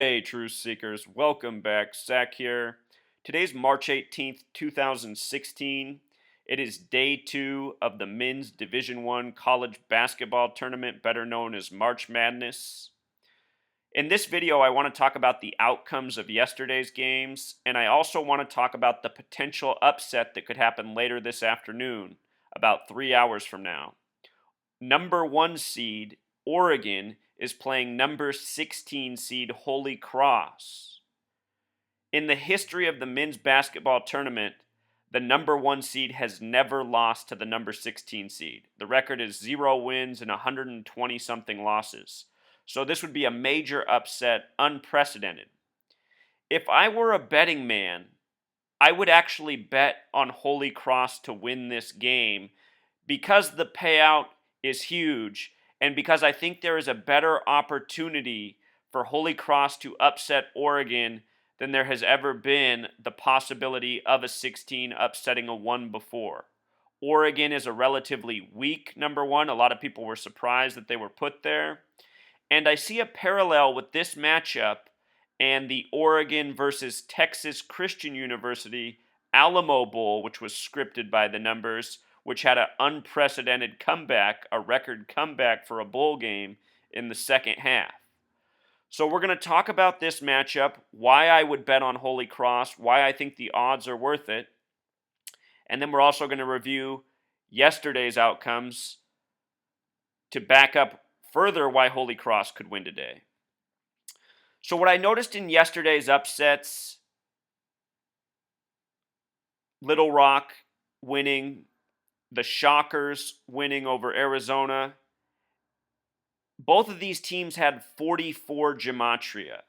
Hey, Truth Seekers, welcome back. Zach here. Today's March 18th, 2016. It is day 2 of the men's Division I college basketball tournament, better known as March Madness. In this video, I want to talk about the outcomes of yesterday's games, and I also want to talk about the potential upset that could happen later this afternoon, about 3 hours from now. Number 1 seed, Oregon, is playing number 16 seed Holy Cross. In the history of the men's basketball tournament, the number 1 seed has never lost to the number 16 seed. The record is 0 wins and 120-something losses. So this would be a major upset, unprecedented. If I were a betting man, I would actually bet on Holy Cross to win this game because the payout is huge and because I think there is a better opportunity for Holy Cross to upset Oregon than there has ever been the possibility of a 16 upsetting a 1 before. Oregon is a relatively weak number 1. A lot of people were surprised that they were put there. And I see a parallel with this matchup and the Oregon versus Texas Christian University Alamo Bowl, which was scripted by the numbers, which had an unprecedented comeback, a record comeback for a bowl game in the second half. So we're going to talk about this matchup, why I would bet on Holy Cross, why I think the odds are worth it, and then we're also going to review yesterday's outcomes to back up further why Holy Cross could win today. So what I noticed in yesterday's upsets, Little Rock winning, the Shockers winning over Arizona. Both of these teams had 44 Gematria.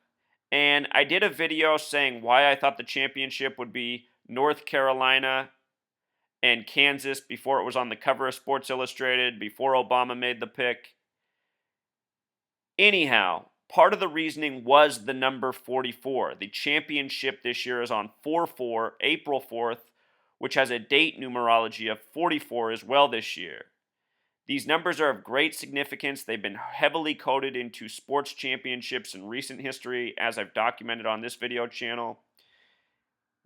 And I did a video saying why I thought the championship would be North Carolina and Kansas before it was on the cover of Sports Illustrated, before Obama made the pick. Anyhow, part of the reasoning was the number 44. The championship this year is on 4-4, April 4th, which has a date numerology of 44 as well this year. These numbers are of great significance. They've been heavily coded into sports championships in recent history, as I've documented on this video channel.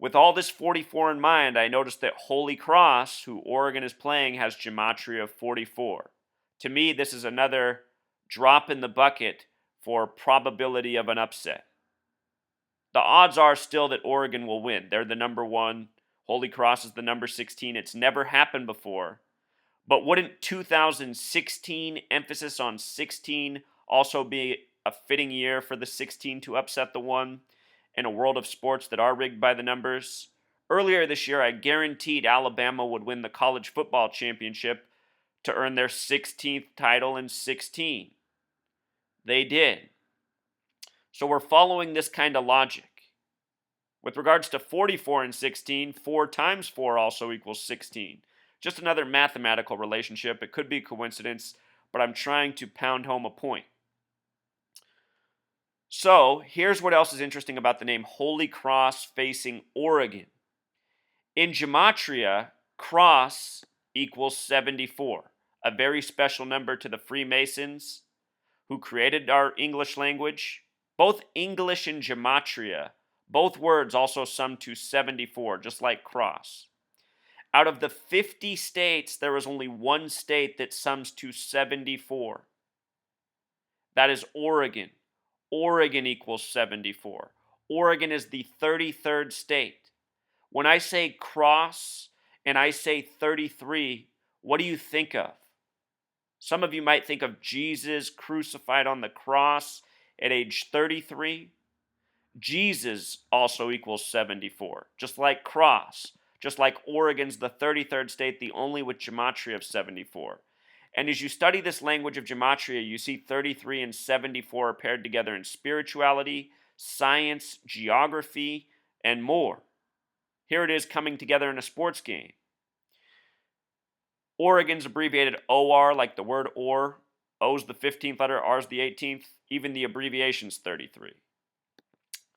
With all this 44 in mind, I noticed that Holy Cross, who Oregon is playing, has Gematria of 44. To me, this is another drop in the bucket for probability of an upset. The odds are still that Oregon will win. They're the number 1. Holy Cross is the number 16. It's never happened before. But wouldn't 2016, emphasis on 16, also be a fitting year for the 16 to upset the 1 in a world of sports that are rigged by the numbers? Earlier this year, I guaranteed Alabama would win the college football championship to earn their 16th title in 16. They did. So we're following this kind of logic. With regards to 44 and 16, 4 times 4 also equals 16. Just another mathematical relationship. It could be coincidence, but I'm trying to pound home a point. So here's what else is interesting about the name Holy Cross facing Oregon. In Gematria, cross equals 74, a very special number to the Freemasons who created our English language. Both English and Gematria, both words also sum to 74, just like cross. Out of the 50 states, there is only one state that sums to 74. That is Oregon. Oregon equals 74. Oregon is the 33rd state. When I say cross and I say 33, what do you think of? Some of you might think of Jesus crucified on the cross at age 33. Jesus also equals 74, just like cross, just like Oregon's the 33rd state, the only with Gematria of 74. And as you study this language of Gematria, you see 33 and 74 are paired together in spirituality, science, geography, and more. Here it is coming together in a sports game. Oregon's abbreviated OR, like the word or. O's the 15th letter, R's the 18th. Even the abbreviation's 33.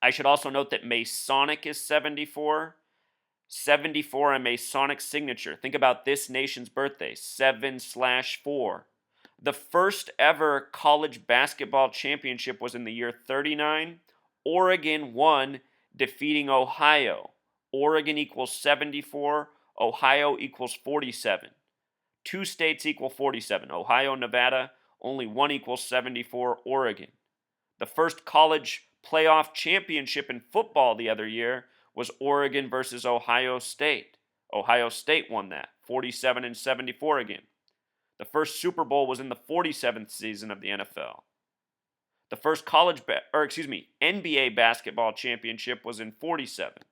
I should also note that Masonic is 74. 74, a Masonic signature. Think about this nation's birthday, 7/4. The first ever college basketball championship was in the year 39. Oregon won, defeating Ohio. Oregon equals 74, Ohio equals 47. Two states equal 47, Ohio, Nevada, only one equals 74, Oregon. The first college playoff championship in football the other year was Oregon versus Ohio State. Ohio State won that, 47-74 again. The first Super Bowl was in the 47th season of the NFL. The first NBA basketball championship was in 47.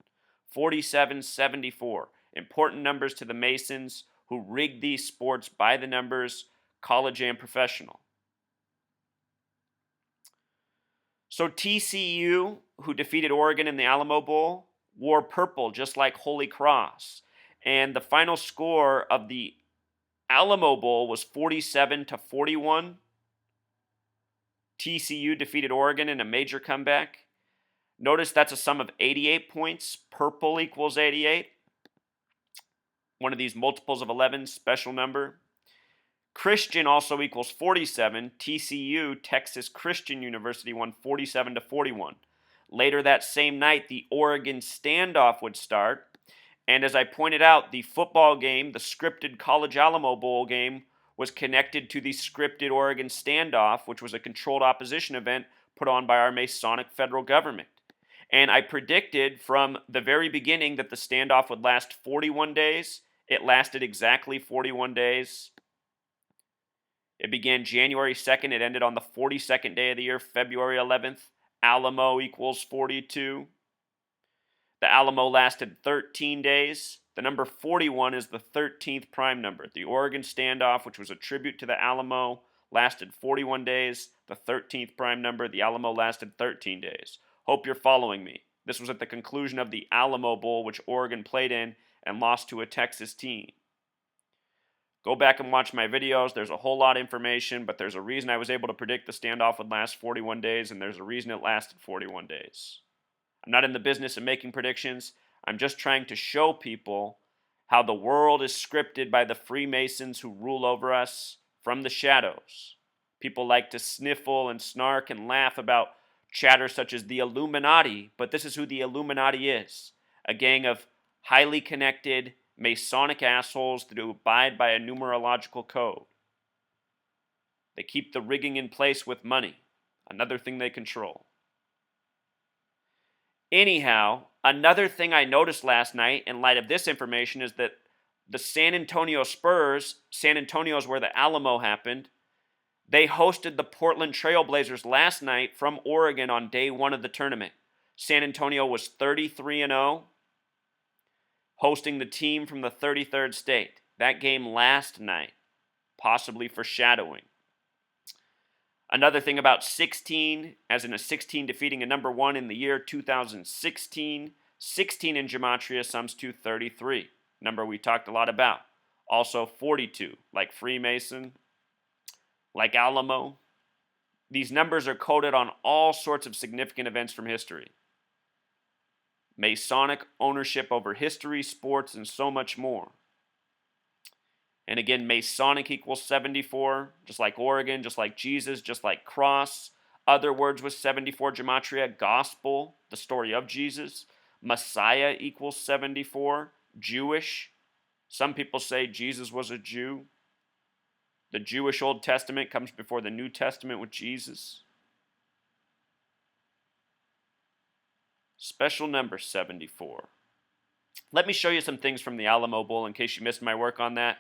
47-74. Important numbers to the Masons who rigged these sports by the numbers, college and professional. So TCU, who defeated Oregon in the Alamo Bowl, wore purple just like Holy Cross. And the final score of the Alamo Bowl was 47-41. TCU defeated Oregon in a major comeback. Notice that's a sum of 88 points. Purple equals 88. One of these multiples of 11, special number. Christian also equals 47. TCU, Texas Christian University, won 47-41. Later that same night, the Oregon standoff would start. And as I pointed out, the football game, the scripted College Alamo Bowl game, was connected to the scripted Oregon standoff, which was a controlled opposition event put on by our Masonic federal government. And I predicted from the very beginning that the standoff would last 41 days. It lasted exactly 41 days. It began January 2nd. It ended on the 42nd day of the year, February 11th. Alamo equals 42. The Alamo lasted 13 days. The number 41 is the 13th prime number. The Oregon standoff, which was a tribute to the Alamo, lasted 41 days. The 13th prime number, the Alamo, lasted 13 days. Hope you're following me. This was at the conclusion of the Alamo Bowl, which Oregon played in and lost to a Texas team. Go back and watch my videos. There's a whole lot of information, but there's a reason I was able to predict the standoff would last 41 days, and there's a reason it lasted 41 days. I'm not in the business of making predictions. I'm just trying to show people how the world is scripted by the Freemasons who rule over us from the shadows. People like to sniffle and snark and laugh about chatter such as the Illuminati, but this is who the Illuminati is. A gang of highly connected Masonic assholes that abide by a numerological code. They keep the rigging in place with money, another thing they control. Anyhow, another thing I noticed last night in light of this information is that the San Antonio Spurs, San Antonio is where the Alamo happened, they hosted the Portland Trail Blazers last night from Oregon on day one of the tournament. San Antonio was 33-0, hosting the team from the 33rd state. That game last night, possibly foreshadowing. Another thing about 16, as in a 16 defeating a number 1 in the year 2016, 16 in Gematria sums to 33, number we talked a lot about. Also 42, like Freemason, like Alamo. These numbers are coded on all sorts of significant events from history. Masonic ownership over history, sports, and so much more. And again, Masonic equals 74, just like Oregon, just like Jesus, just like cross. Other words with 74, Gematria, gospel, the story of Jesus. Messiah equals 74, Jewish. Some people say Jesus was a Jew. The Jewish Old Testament comes before the New Testament with Jesus. Special number 74. Let me show you some things from the Alamo Bowl in case you missed my work on that.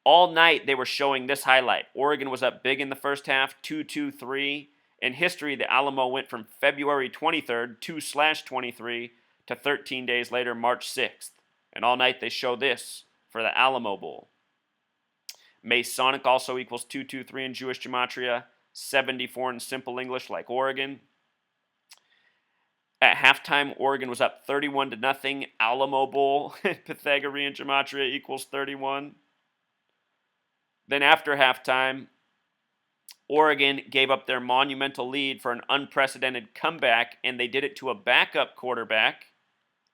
All night they were showing this highlight. Oregon was up big in the first half, 2-2-3. In history, the Alamo went from February 23rd, 2/23, to 13 days later, March 6th. And all night they show this for the Alamo Bowl. Masonic also equals 2-2-3 in Jewish Gematria, 74 in simple English like Oregon. At halftime, Oregon was up 31-0. Alamo Bowl, Pythagorean Gematria equals 31. Then after halftime, Oregon gave up their monumental lead for an unprecedented comeback, and they did it to a backup quarterback.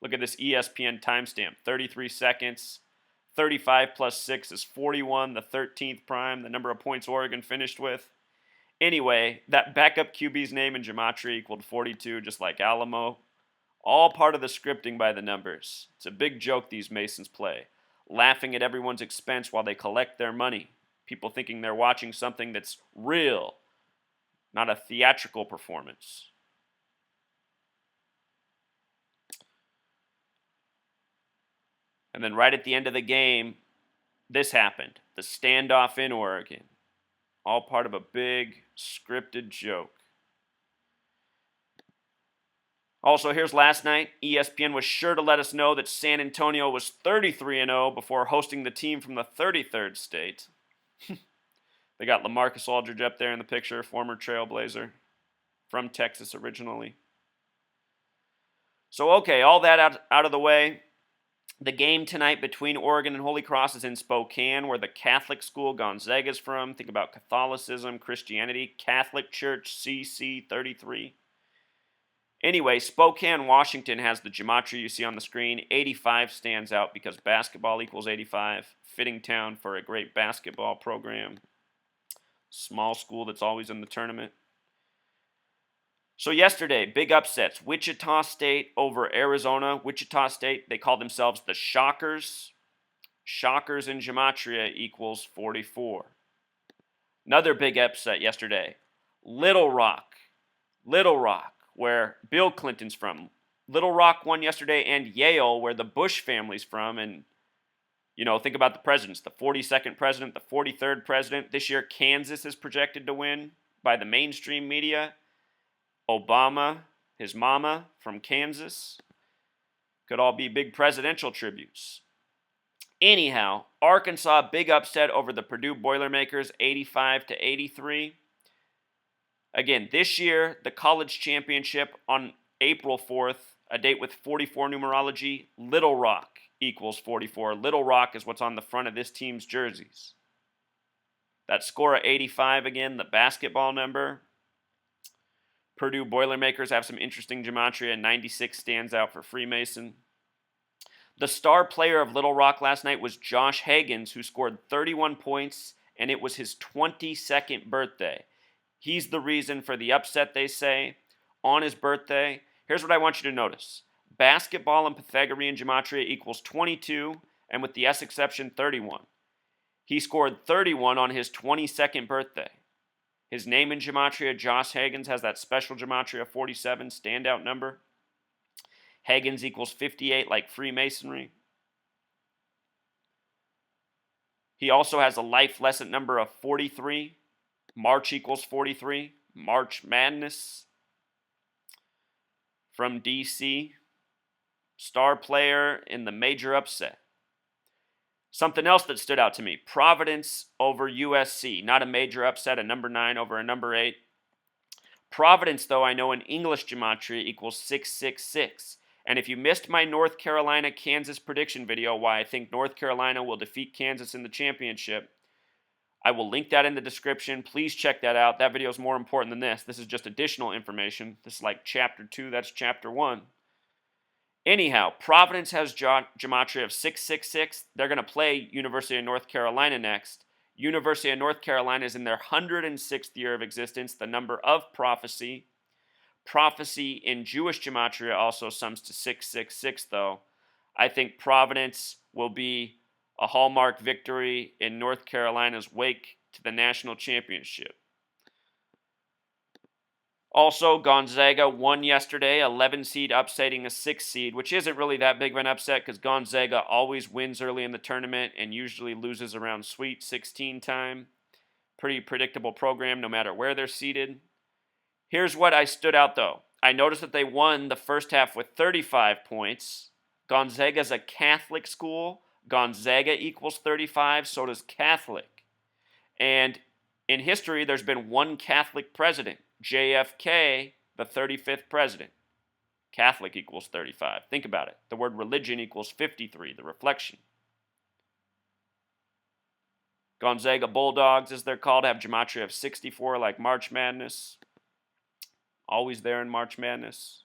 Look at this ESPN timestamp, 33 seconds. 35 plus 6 is 41, the 13th prime, the number of points Oregon finished with. Anyway, that backup QB's name in Gematria equaled 42, just like Alamo. All part of the scripting by the numbers. It's a big joke these Masons play, laughing at everyone's expense while they collect their money. People thinking they're watching something that's real, not a theatrical performance. And then right at the end of the game, this happened. The standoff in Oregon. All part of a big scripted joke. Also, here's last night. ESPN was sure to let us know that San Antonio was 33-0 before hosting the team from the 33rd state. They got LaMarcus Aldridge up there in the picture, former Trailblazer, from Texas originally. So, okay, all that out of the way. The game tonight between Oregon and Holy Cross is in Spokane, where the Catholic school Gonzaga's from. Think about Catholicism, Christianity, Catholic Church, CC 33. Anyway, Spokane, Washington has the gematria you see on the screen. 85 stands out because basketball equals 85. Fitting town for a great basketball program. Small school that's always in the tournament. So yesterday, big upsets. Wichita State over Arizona. Wichita State, they call themselves the Shockers. Shockers in gematria equals 44. Another big upset yesterday. Little Rock, where Bill Clinton's from. Little Rock won yesterday, and Yale, where the Bush family's from. And, you know, think about the presidents. The 42nd president, the 43rd president. This year, Kansas is projected to win by the mainstream media. Obama, his mama from Kansas. Could all be big presidential tributes. Anyhow, Arkansas, big upset over the Purdue Boilermakers, 85-83. Again, this year, the college championship on April 4th, a date with 44 numerology, Little Rock equals 44. Little Rock is what's on the front of this team's jerseys. That score of 85 again, the basketball number. Purdue Boilermakers have some interesting gematria. 96 stands out for Freemason. The star player of Little Rock last night was Josh Hagens, who scored 31 points, and it was his 22nd birthday. He's the reason for the upset, they say, on his birthday. Here's what I want you to notice. Basketball and Pythagorean gematria equals 22, and with the S exception, 31. He scored 31 on his 22nd birthday. His name in gematria, Josh Hagens, has that special gematria 47, standout number. Hagens equals 58, like Freemasonry. He also has a life lesson number of 43. March equals 43. March Madness. From DC. Star player in the major upset. Something else that stood out to me, Providence over USC. Not a major upset, a number 9 over a number 8. Providence, though, I know in English gematria equals 666. And if you missed my North Carolina-Kansas prediction video, why I think North Carolina will defeat Kansas in the championship, I will link that in the description. Please check that out. That video is more important than this. This is just additional information. This is like chapter 2, that's chapter 1. Anyhow, Providence has gematria of 666. They're going to play University of North Carolina next. University of North Carolina is in their 106th year of existence, the number of prophecy. Prophecy in Jewish gematria also sums to 666, though. I think Providence will be a hallmark victory in North Carolina's wake to the national championship. Also, Gonzaga won yesterday, 11 seed upsetting a 6 seed, which isn't really that big of an upset because Gonzaga always wins early in the tournament and usually loses around Sweet 16 time. Pretty predictable program no matter where they're seated. Here's what I stood out, though. I noticed that they won the first half with 35 points. Gonzaga's a Catholic school. Gonzaga equals 35, so does Catholic. And in history, there's been one Catholic president, JFK, the 35th president. Catholic equals 35. Think about it. The word religion equals 53, the reflection. Gonzaga Bulldogs, as they're called, have gematria of 64, like March Madness. Always there in March Madness.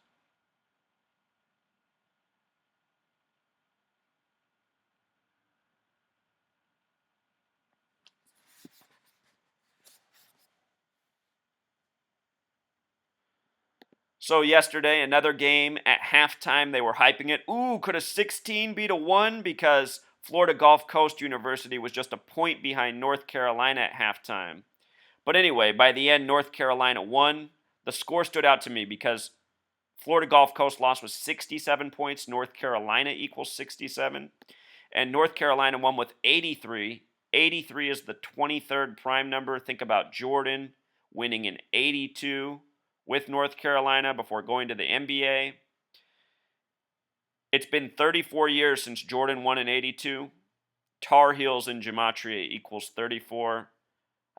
So yesterday, another game at halftime, they were hyping it. Ooh, could a 16 beat a 1? Because Florida Gulf Coast University was just a point behind North Carolina at halftime. But anyway, by the end, North Carolina won. The score stood out to me because Florida Gulf Coast lost with 67 points. North Carolina equals 67. And North Carolina won with 83. 83 is the 23rd prime number. Think about Jordan winning in 82 with North Carolina before going to the NBA. It's been 34 years since Jordan won in 82. Tar Heels in Gematria equals 34.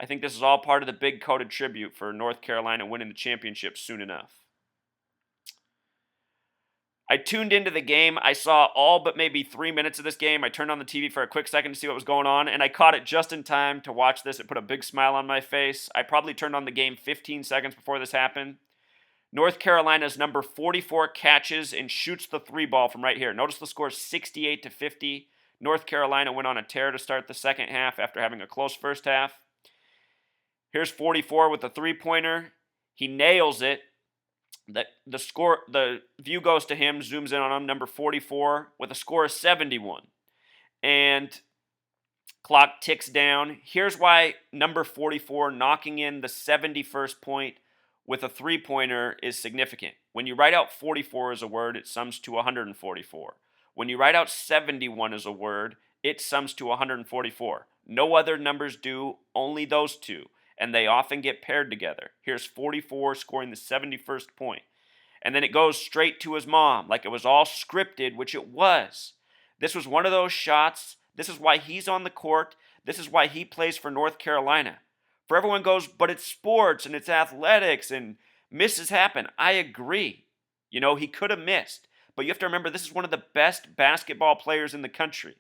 I think this is all part of the big coded tribute for North Carolina winning the championship soon enough. I tuned into the game. I saw all but maybe 3 minutes of this game. I turned on the TV for a quick second to see what was going on, and I caught it just in time to watch this. It put a big smile on my face. I probably turned on the game 15 seconds before this happened. North Carolina's number 44 catches and shoots the three ball from right here. Notice the score is 68-50. North Carolina went on a tear to start the second half after having a close first half. Here's 44 with the three-pointer. He nails it. The view goes to him, zooms in on him, number 44, with a score of 71. And clock ticks down. Here's why number 44 knocking in the 71st point with a three-pointer is significant. When you write out 44 as a word, it sums to 144. When you write out 71 as a word, it sums to 144. No other numbers do, only those two, and they often get paired together. Here's 44 scoring the 71st point. And then it goes straight to his mom, like it was all scripted, which it was. This was one of those shots. This is why he's on the court. This is why he plays for North Carolina. For everyone goes, but it's sports and it's athletics and misses happen. I agree. You know, he could have missed. But you have to remember, this is one of the best basketball players in the country.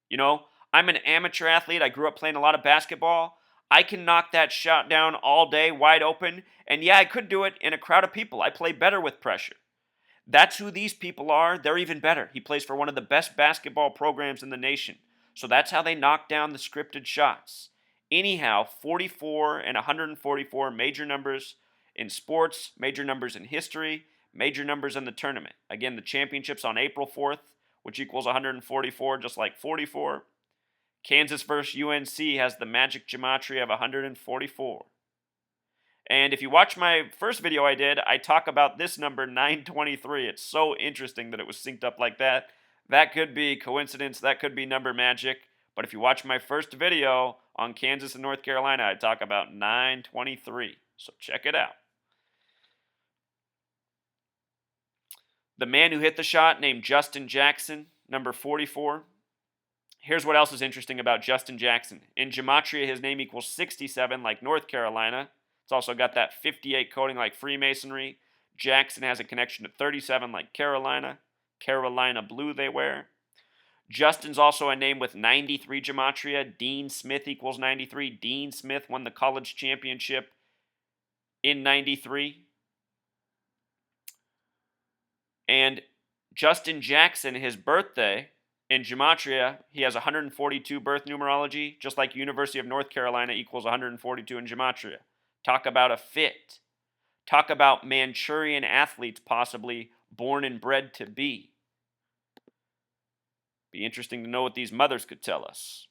You know, I'm an amateur athlete. I grew up playing a lot of basketball. I can knock that shot down all day, wide open. And yeah, I could do it in a crowd of people. I play better with pressure. That's who these people are. They're even better. He plays for one of the best basketball programs in the nation. So that's how they knock down the scripted shots. Anyhow, 44 and 144 major numbers in sports, major numbers in history, major numbers in the tournament. Again, the championship's on April 4th, which equals 144, just like 44. Kansas versus UNC has the magic gematria of 144. And if you watch my first video I did, I talk about this number 923. It's so interesting that it was synced up like that. That could be coincidence, that could be number magic. But if you watch my first video on Kansas and North Carolina, I talk about 923. So check it out. The man who hit the shot, named Justin Jackson, number 44. Here's what else is interesting about Justin Jackson. In Gematria, his name equals 67, like North Carolina. It's also got that 58 coding like Freemasonry. Jackson has a connection to 37 like Carolina. Carolina blue they wear. Justin's also a name with 93 Gematria. Dean Smith equals 93. Dean Smith won the college championship in 93. And Justin Jackson, his birthday, in Gematria, he has 142 birth numerology, just like University of North Carolina equals 142 in Gematria. Talk about a fit. Talk about Manchurian athletes possibly born and bred to be. Be interesting to know what these mothers could tell us.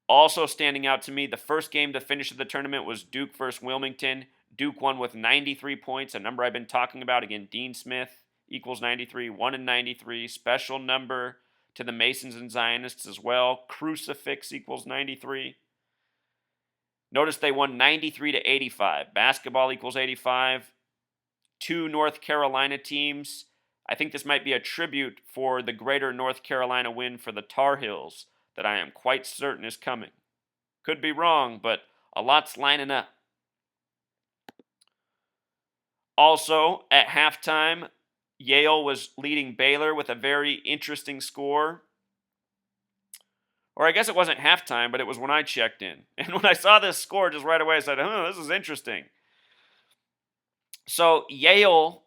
Also standing out to me, the first game to finish the tournament was Duke versus Wilmington. Duke won with 93 points, a number I've been talking about. Again, Dean Smith equals 93, 1 in 93. Special number to the Masons and Zionists as well. Crucifix equals 93. Notice they won 93 to 85. Basketball equals 85. Two North Carolina teams. I think this might be a tribute for the greater North Carolina win for the Tar Heels that I am quite certain is coming. Could be wrong, but a lot's lining up. Also, at halftime, Yale was leading Baylor with a very interesting score. Or I guess it wasn't halftime, but it was when I checked in. And when I saw this score just right away, I said, this is interesting. So Yale,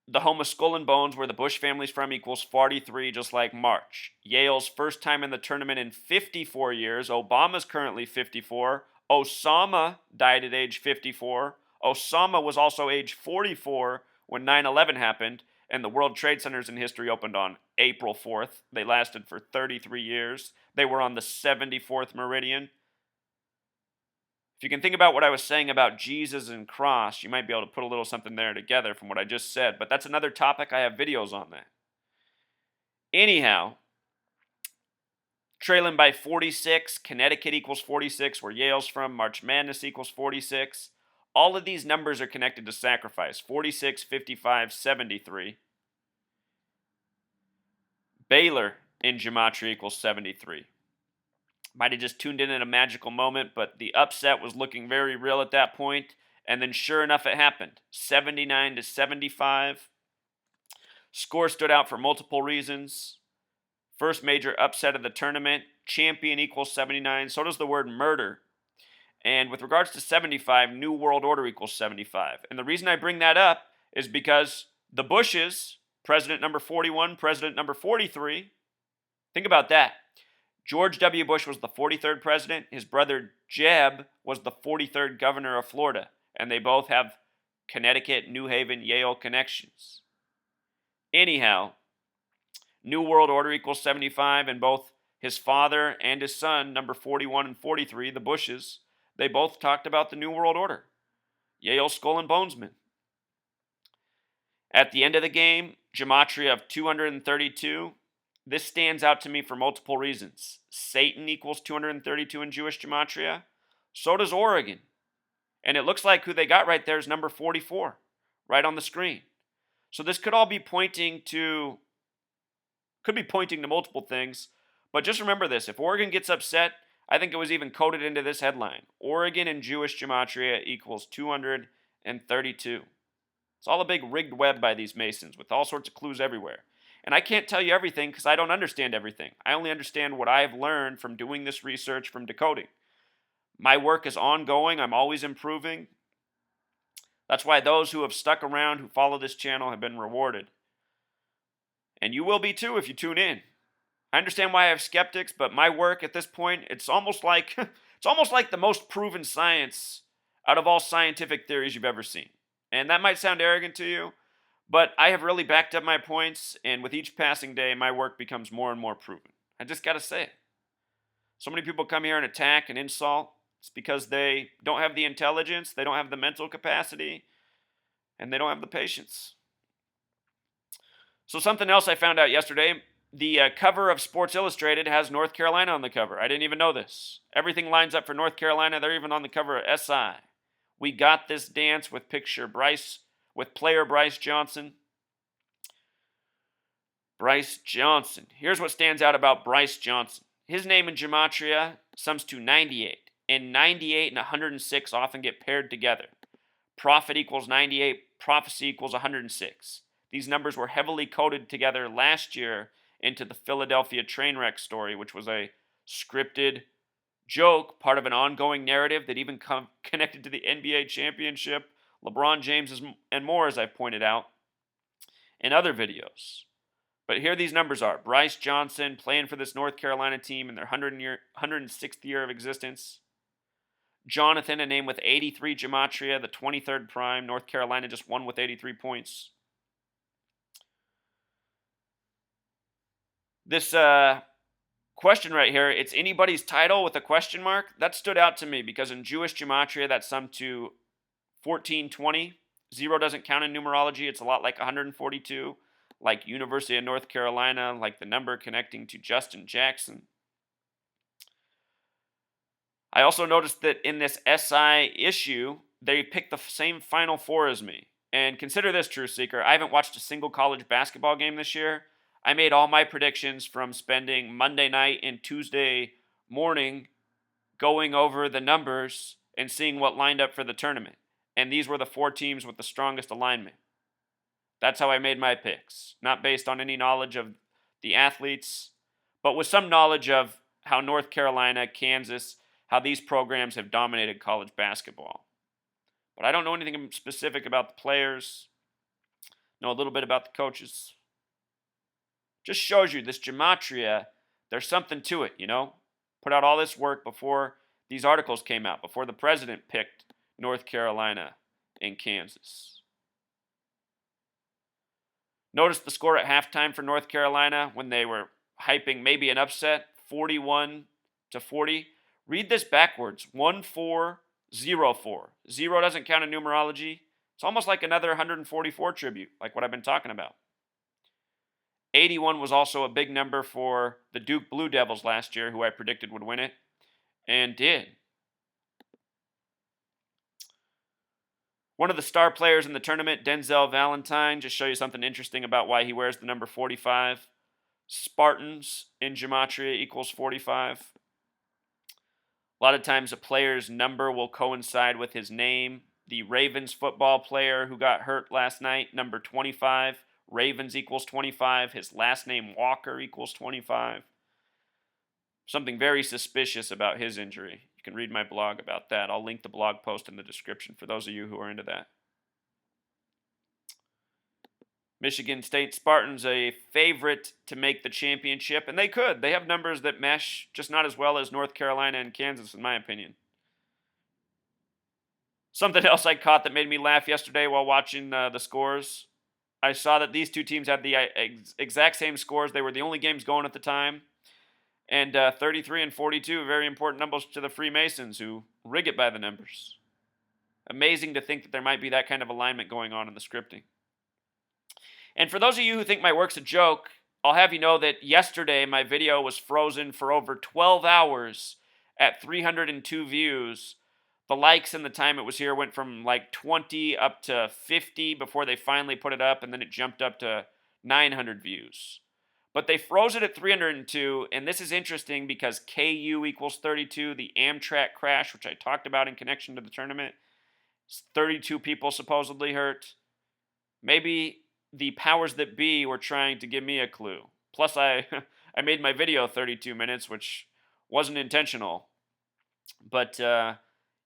the home of Skull and Bones, where the Bush family's from, equals 43, just like March. Yale's first time in the tournament in 54 years. Obama's currently 54. Osama died at age 54. Osama was also age 44 when 9/11 happened, and the World Trade Centers in history opened on April 4th. They lasted for 33 years. They were on the 74th meridian. If you can think about what I was saying about Jesus and cross, you might be able to put a little something there together from what I just said, but that's another topic. I have videos on that. Anyhow, trailing by 46, Connecticut equals 46, where Yale's from, March Madness equals 46. All of these numbers are connected to sacrifice, 46, 55, 73. Baylor in Gematria equals 73. Might have just tuned in at a magical moment, but the upset was looking very real at that point, and then sure enough, it happened. 79 to 75. Score stood out for multiple reasons. First major upset of the tournament. Champion equals 79. So does the word murder. And with regards to 75, New World Order equals 75. And the reason I bring that up is because the Bushes, President number 41, President number 43, think about that. George W. Bush was the 43rd president. His brother Jeb was the 43rd governor of Florida. And they both have Connecticut, New Haven, Yale connections. Anyhow, New World Order equals 75, and both his father and his son, number 41 and 43, the Bushes, they both talked about the New World Order. Yale Skull and Bonesmen. At the end of the game, Gematria of 232. This stands out to me for multiple reasons. Satan equals 232 in Jewish Gematria. So does Oregon. And it looks like who they got right there is number 44, right on the screen. So this could all be pointing to multiple things. But just remember this. If Oregon gets upset, I think it was even coded into this headline. Oregon in Jewish Gematria equals 232. It's all a big rigged web by these Masons with all sorts of clues everywhere. And I can't tell you everything because I don't understand everything. I only understand what I've learned from doing this research, from decoding. My work is ongoing. I'm always improving. That's why those who have stuck around, who follow this channel, have been rewarded. And you will be too if you tune in. I understand why I have skeptics, but my work at this point, it's almost like the most proven science out of all scientific theories you've ever seen. And that might sound arrogant to you, but I have really backed up my points, and with each passing day, my work becomes more and more proven. I just got to say it. So many people come here and attack and insult. It's because they don't have the intelligence, they don't have the mental capacity, and they don't have the patience. So something else I found out yesterday, the cover of Sports Illustrated has North Carolina on the cover. I didn't even know this. Everything lines up for North Carolina. They're even on the cover of SI. We got this dance with player Bryce Johnson. Bryce Johnson. Here's what stands out about Bryce Johnson. His name in Gematria sums to 98. And 98 and 106 often get paired together. Prophet equals 98. Prophecy equals 106. These numbers were heavily coded together last year into the Philadelphia train wreck story, which was a scripted joke, part of an ongoing narrative that even connected to the NBA championship, LeBron James, and more, as I've pointed out in other videos. But here these numbers are. Bryce Johnson playing for this North Carolina team in their 106th year of existence. Jonathan, a name with 83 Gematria, the 23rd prime. North Carolina just won with 83 points. This question right here, it's anybody's title with a question mark. That stood out to me because in Jewish Gematria, that summed to 1420. 0 doesn't count in numerology. It's a lot like 142, like University of North Carolina, like the number connecting to Justin Jackson. I also noticed that in this SI issue, they picked the same Final Four as me. And consider this, Truth Seeker, I haven't watched a single college basketball game this year. I made all my predictions from spending Monday night and Tuesday morning going over the numbers and seeing what lined up for the tournament. And these were the 4 teams with the strongest alignment. That's how I made my picks. Not based on any knowledge of the athletes, but with some knowledge of how North Carolina, Kansas, how these programs have dominated college basketball. But I don't know anything specific about the players. Know a little bit about the coaches. Just shows you this Gematria, there's something to it, you know? Put out all this work before these articles came out, before the president picked North Carolina in Kansas. Notice the score at halftime for North Carolina when they were hyping maybe an upset, 41-40. Read this backwards, 1-4-0-4. 0 doesn't count in numerology. It's almost like another 144 tribute, like what I've been talking about. 81 was also a big number for the Duke Blue Devils last year, who I predicted would win it, and did. One of the star players in the tournament, Denzel Valentine, just show you something interesting about why he wears the number 45. Spartans in Gematria equals 45. A lot of times a player's number will coincide with his name. The Ravens football player who got hurt last night, number 25. Ravens equals 25. His last name, Walker, equals 25. Something very suspicious about his injury. You can read my blog about that. I'll link the blog post in the description for those of you who are into that. Michigan State Spartans, a favorite to make the championship, and they could. They have numbers that mesh, just not as well as North Carolina and Kansas, in my opinion. Something else I caught that made me laugh yesterday while watching the scores. I saw that these two teams had the exact same scores. They were the only games going at the time. And 33 and 42, very important numbers to the Freemasons, who rig it by the numbers. Amazing to think that there might be that kind of alignment going on in the scripting. And for those of you who think my work's a joke, I'll have you know that yesterday my video was frozen for over 12 hours at 302 views. The likes and the time it was here went from like 20 up to 50 before they finally put it up, and then it jumped up to 900 views. But they froze it at 302, and this is interesting because KU equals 32, the Amtrak crash, which I talked about in connection to the tournament, 32 people supposedly hurt. Maybe the powers that be were trying to give me a clue. Plus, I made my video 32 minutes, which wasn't intentional. But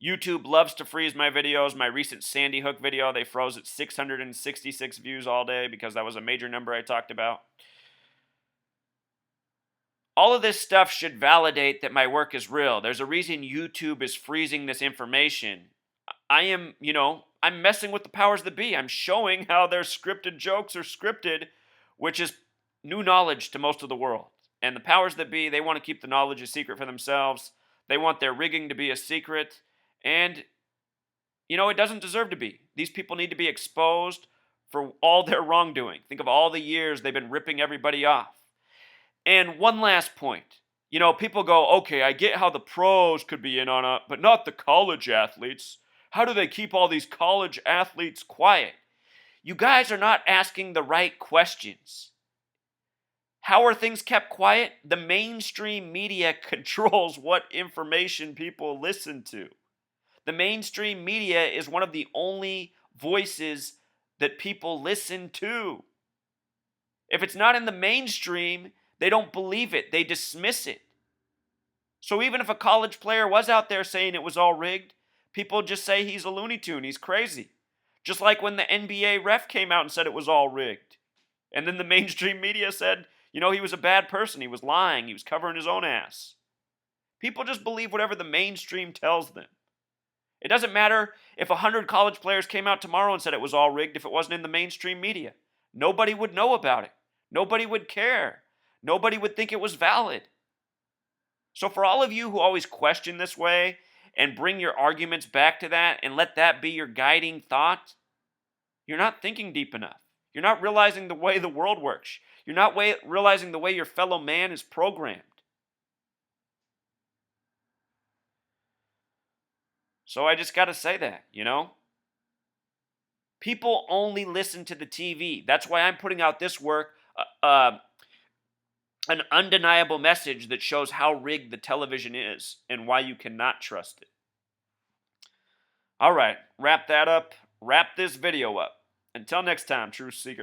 YouTube loves to freeze my videos. My recent Sandy Hook video, they froze at 666 views all day because that was a major number I talked about. All of this stuff should validate that my work is real. There's a reason YouTube is freezing this information. I'm messing with the powers that be. I'm showing how their scripted jokes are scripted, which is new knowledge to most of the world. And the powers that be, they want to keep the knowledge a secret for themselves. They want their rigging to be a secret. And, it doesn't deserve to be. These people need to be exposed for all their wrongdoing. Think of all the years they've been ripping everybody off. And one last point. People go, okay, I get how the pros could be in on it, but not the college athletes. How do they keep all these college athletes quiet? You guys are not asking the right questions. How are things kept quiet? The mainstream media controls what information people listen to. The mainstream media is one of the only voices that people listen to. If it's not in the mainstream, they don't believe it. They dismiss it. So even if a college player was out there saying it was all rigged, people just say he's a Looney Tune, he's crazy. Just like when the NBA ref came out and said it was all rigged. And then the mainstream media said, he was a bad person, he was lying, he was covering his own ass. People just believe whatever the mainstream tells them. It doesn't matter if 100 college players came out tomorrow and said it was all rigged if it wasn't in the mainstream media. Nobody would know about it. Nobody would care. Nobody would think it was valid. So for all of you who always question this way and bring your arguments back to that and let that be your guiding thought, you're not thinking deep enough. You're not realizing the way the world works. You're not realizing the way your fellow man is programmed. So I just got to say that, People only listen to the TV. That's why I'm putting out this work, an undeniable message that shows how rigged the television is and why you cannot trust it. All right, wrap that up. Wrap this video up. Until next time, Truth Seeker.